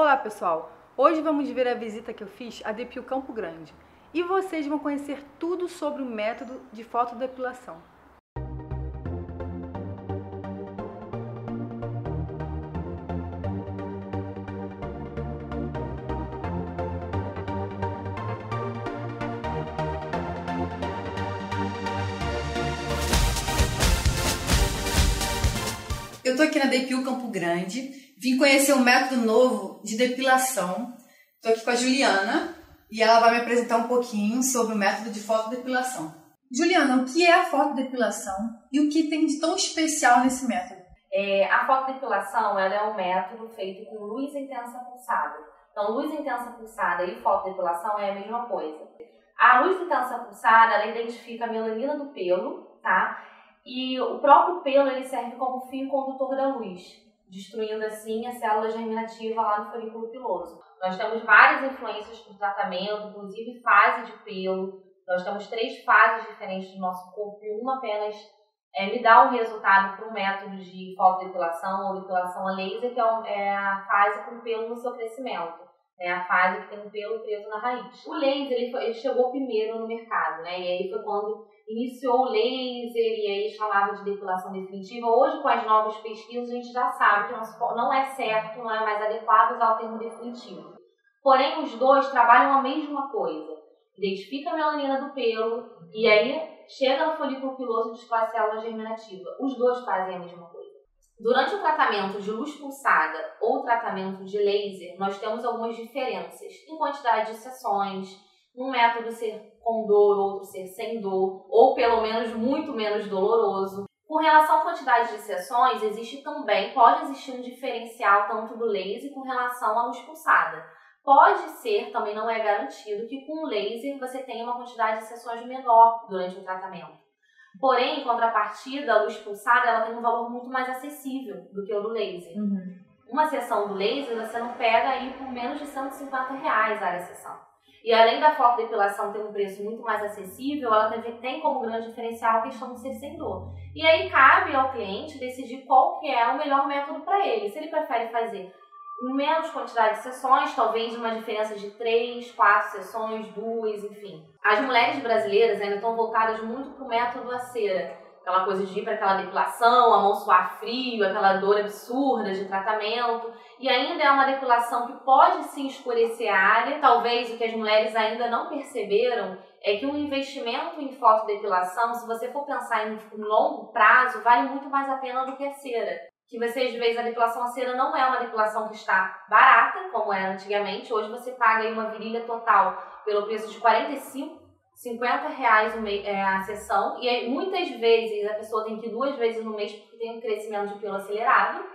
Olá pessoal, hoje vamos ver a visita que eu fiz à Depil Campo Grande e vocês vão conhecer tudo sobre o método de fotodepilação. Eu tô aqui na Depil Campo Grande, vim conhecer um método novo de depilação. Tô aqui com a Juliana e ela vai me apresentar um pouquinho sobre o método de fotodepilação. Juliana, o que é a fotodepilação e o que tem de tão especial nesse método? A fotodepilação ela é um método feito com luz intensa pulsada. Então, luz intensa pulsada e fotodepilação é a mesma coisa. A luz intensa pulsada ela identifica a melanina do pelo, tá? E o próprio pelo ele serve como fio condutor da luz, destruindo assim a célula germinativa lá no folículo piloso. Nós temos várias influências para o tratamento, inclusive fase de pelo. Nós temos 3 fases diferentes do nosso corpo e uma apenas me dá um resultado para o método de fotodepilação ou depilação a laser, que é a fase com pelo no seu crescimento. É a fase que tem o pelo preso na raiz. O laser ele chegou primeiro no mercado, né? E aí foi quando iniciou o laser e aí chamava de depilação definitiva. Hoje, com as novas pesquisas, a gente já sabe que não é certo, não é mais adequado usar o termo definitivo. Porém, os dois trabalham a mesma coisa. Identifica a melanina do pelo e aí chega no folículo piloso e destrói a célula germinativa. Os dois fazem a mesma coisa. Durante o tratamento de luz pulsada ou tratamento de laser, nós temos algumas diferenças em quantidade de sessões, um método ser com dor, outro ser sem dor, ou pelo menos muito menos doloroso. Com relação à quantidade de sessões, pode existir um diferencial tanto do laser com relação à luz pulsada. Pode ser, também não é garantido, que com o laser você tenha uma quantidade de sessões menor durante o tratamento. Porém, em contrapartida, a luz pulsada ela tem um valor muito mais acessível do que o do laser. Uma sessão do laser você não pega aí por menos de R$150 a área sessão. E além da fotodepilação ter um preço muito mais acessível, ela também tem como grande diferencial a questão de ser sem dor. E aí cabe ao cliente decidir qual que é o melhor método para ele. Se ele prefere fazer menos quantidade de sessões, talvez uma diferença de 3, 4 sessões, 2, enfim. As mulheres brasileiras ainda estão voltadas muito para o método a cera. Aquela coisa de ir para aquela depilação, a mão suar frio, aquela dor absurda de tratamento. E ainda é uma depilação que pode sim escurecer a área. Talvez o que as mulheres ainda não perceberam é que um investimento em fotodepilação, se você for pensar em longo prazo, vale muito mais a pena do que a cera. Que você, às vezes, a depilação a cera não é uma depilação que está barata, como era antigamente. Hoje você paga aí uma virilha total pelo preço de R$45, R$50 a sessão. E aí, muitas vezes a pessoa tem que ir 2 vezes no mês porque tem um crescimento de pelo acelerado.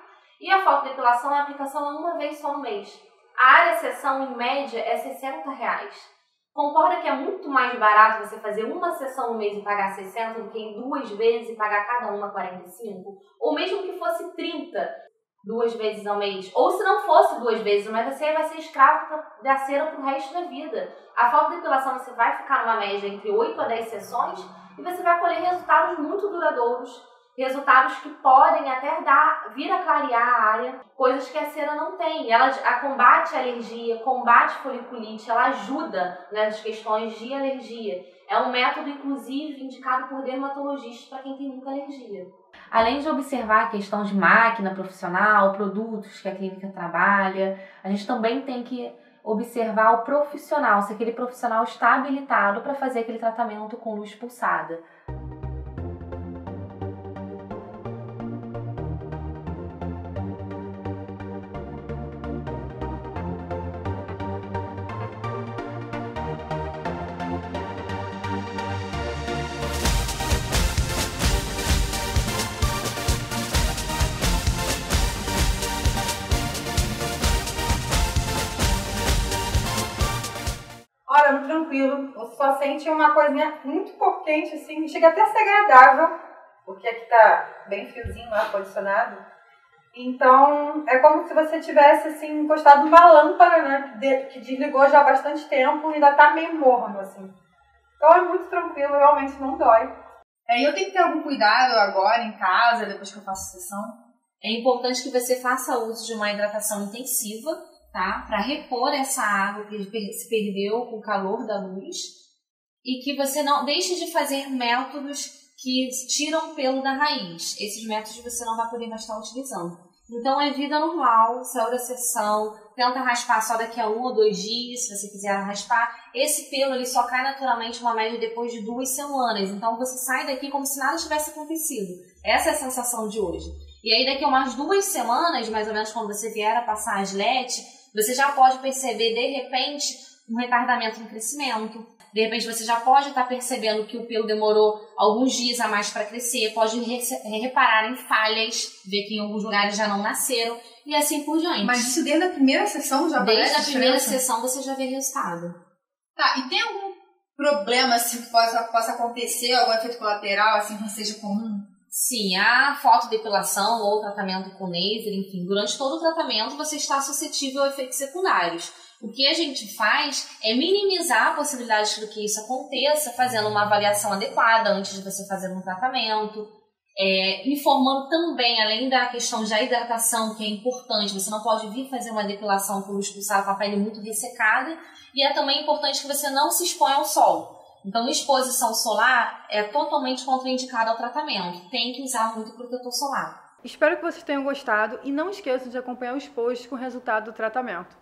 E a fotodepilação, a aplicação é uma vez só no mês. A área sessão, em média, é R$60. Concorda que é muito mais barato você fazer uma sessão no mês e pagar 60 do que em 2 vezes e pagar cada uma 45? Ou mesmo que fosse 30, 2 vezes ao mês. Ou se não fosse 2 vezes, mas você vai ser escravo da cera pro resto da vida. A fotodepilação você vai ficar numa média entre 8 a 10 sessões e você vai colher resultados muito duradouros. Resultados que podem até vir a clarear a área, coisas que a cera não tem. Ela combate a alergia, combate foliculite, ela ajuda nas questões de alergia. É um método, inclusive, indicado por dermatologistas para quem tem muita alergia. Além de observar a questão de máquina profissional, produtos que a clínica trabalha, a gente também tem que observar o profissional, se aquele profissional está habilitado para fazer aquele tratamento com luz pulsada. Olha, muito tranquilo, você só sente uma coisinha muito quente assim, chega até a ser agradável, porque aqui tá bem friozinho lá, condicionado. Então, é como se você tivesse assim, encostado numa lâmpada, né, que desligou já há bastante tempo e ainda tá meio morno, assim. Então é muito tranquilo, realmente não dói. Eu tenho que ter algum cuidado agora em casa, depois que eu faço a sessão? É importante que você faça uso de uma hidratação intensiva, tá? Para repor essa água que se perdeu com o calor da luz e que você não deixe de fazer métodos que tiram o pelo da raiz. Esses métodos você não vai poder mais estar utilizando. Então é vida normal, saiu da sessão, tenta raspar só daqui a 1 ou 2 dias, se você quiser raspar. Esse pelo ele só cai naturalmente uma média depois de 2 semanas, então você sai daqui como se nada tivesse acontecido. Essa é a sensação de hoje. E aí daqui a umas 2 semanas, mais ou menos quando você vier a passar a Gillette, você já pode perceber de repente um retardamento no crescimento. De repente você já pode estar percebendo que o pelo demorou alguns dias a mais para crescer, pode reparar em falhas, ver que em alguns lugares já não nasceram e assim por diante. Mas isso desde a primeira sessão já aparece? Desde a primeira sessão você já vê resultado. Tá, e tem algum problema assim, que possa acontecer, algum efeito colateral assim, que não seja comum? Sim, a fotodepilação ou tratamento com laser, enfim, durante todo o tratamento você está suscetível a efeitos secundários. O que a gente faz é minimizar a possibilidade de que isso aconteça, fazendo uma avaliação adequada antes de você fazer um tratamento, informando também, além da questão da hidratação, que é importante, você não pode vir fazer uma depilação com luz pulsada com a pele muito ressecada, e é também importante que você não se exponha ao sol. Então, exposição solar é totalmente contraindicada ao tratamento, tem que usar muito protetor solar. Espero que vocês tenham gostado e não esqueçam de acompanhar os posts com o resultado do tratamento.